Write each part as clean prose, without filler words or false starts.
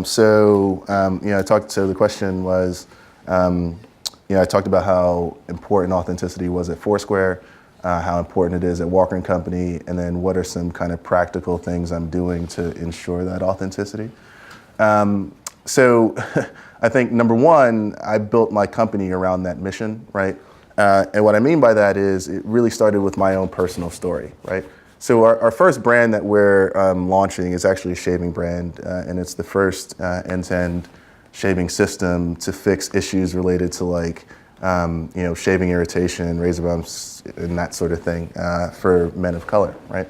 So the question was, I talked about how important authenticity was at Foursquare, how important it is at Walker & Company, and then what are some kind of practical things I'm doing to ensure that authenticity. So I think number one, I built my company around that mission, right? And what I mean by that is it really started with my own personal story, right? So our first brand that we're launching is actually a shaving brand, and it's the first end-to-end shaving system to fix issues related to like, shaving irritation, razor bumps, and that sort of thing for men of color, right?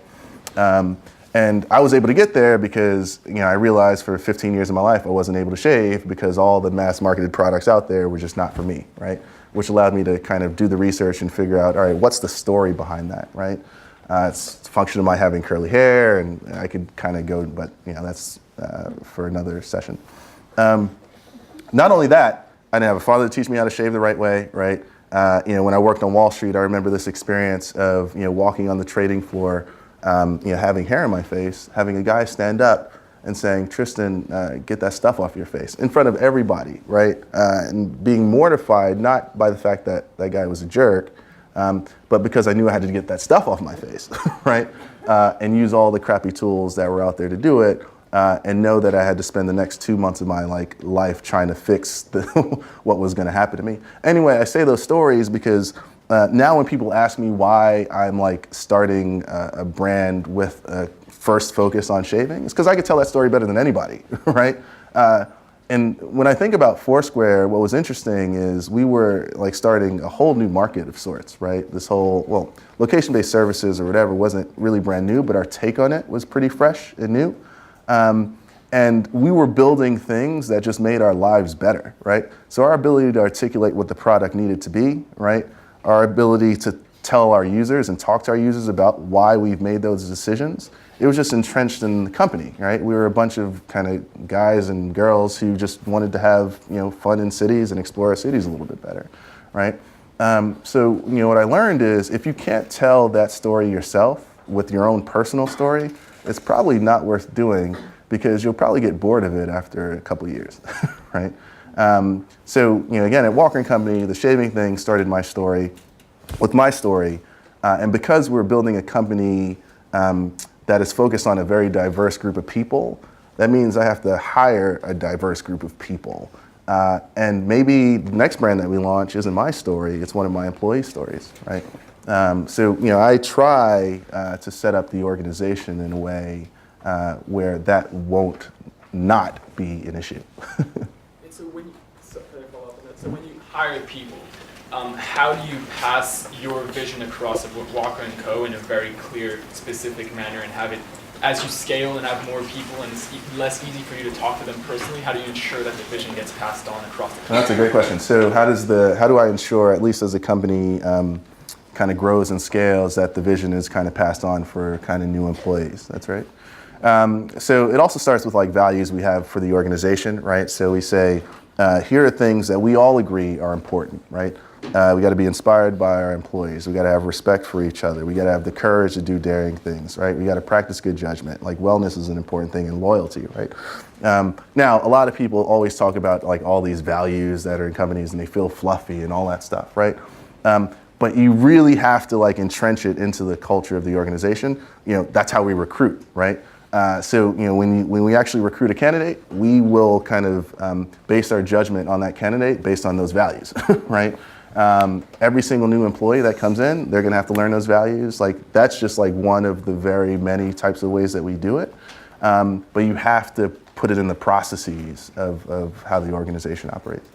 And I was able to get there because, I realized for 15 years of my life I wasn't able to shave because all the mass marketed products out there were just not for me, right? Which allowed me to kind of do the research and figure out, all right, what's the story behind that, right? It's a function of my having curly hair, and I could kind of go, but that's for another session. Not only that, I didn't have a father to teach me how to shave the right way, right? When I worked on Wall Street, I remember this experience of walking on the trading floor, having hair in my face, having a guy stand up and saying, Tristan, get that stuff off your face in front of everybody, right? And being mortified, not by the fact that that guy was a jerk, but because I knew I had to get that stuff off my face, right? And use all the crappy tools that were out there to do it, and know that I had to spend the next 2 months of my life trying to fix what was going to happen to me. Anyway, I say those stories because now when people ask me why I'm starting a brand with a first focus on shaving, it's because I could tell that story better than anybody, right? And when I think about Foursquare, what was interesting is we were starting a whole new market of sorts, right? This whole, location-based services or whatever wasn't really brand new, but our take on it was pretty fresh and new. And we were building things that just made our lives better, right? So our ability to articulate what the product needed to be, right? Our ability to tell our users and talk to our users about why we've made those decisions, it was just entrenched in the company, right? We were a bunch of kind of guys and girls who just wanted to have, fun in cities and explore our cities a little bit better, right? So what I learned is if you can't tell that story yourself with your own personal story, it's probably not worth doing because you'll probably get bored of it after a couple of years, right? So again, at Walker & Company, the shaving thing started my story with my story. And because we're building a company that is focused on a very diverse group of people, that means I have to hire a diverse group of people. And maybe the next brand that we launch isn't my story, it's one of my employees' stories, right? So I try to set up the organization in a way where that won't not be an issue. So when you hire people, how do you pass your vision across of Walker & Co. in a very clear, specific manner and have it, as you scale and have more people and it's less easy for you to talk to them personally, how do you ensure that the vision gets passed on across the company? That's a great question. So how do I ensure, at least as a company kind of grows and scales, that the vision is kind of passed on for kind of new employees? That's right. So it also starts with values we have for the organization, right? So we say, here are things that we all agree are important, right? We got to be inspired by our employees. We got to have respect for each other. We got to have the courage to do daring things, right? We got to practice good judgment. Wellness is an important thing, and loyalty, right? Now, a lot of people always talk about all these values that are in companies, and they feel fluffy and all that stuff, right? But you really have to entrench it into the culture of the organization. That's how we recruit, right? So when we actually recruit a candidate, we will kind of base our judgment on that candidate based on those values, right? Every single new employee that comes in, they're going to have to learn those values. That's just one of the very many types of ways that we do it. But you have to put it in the processes of how the organization operates.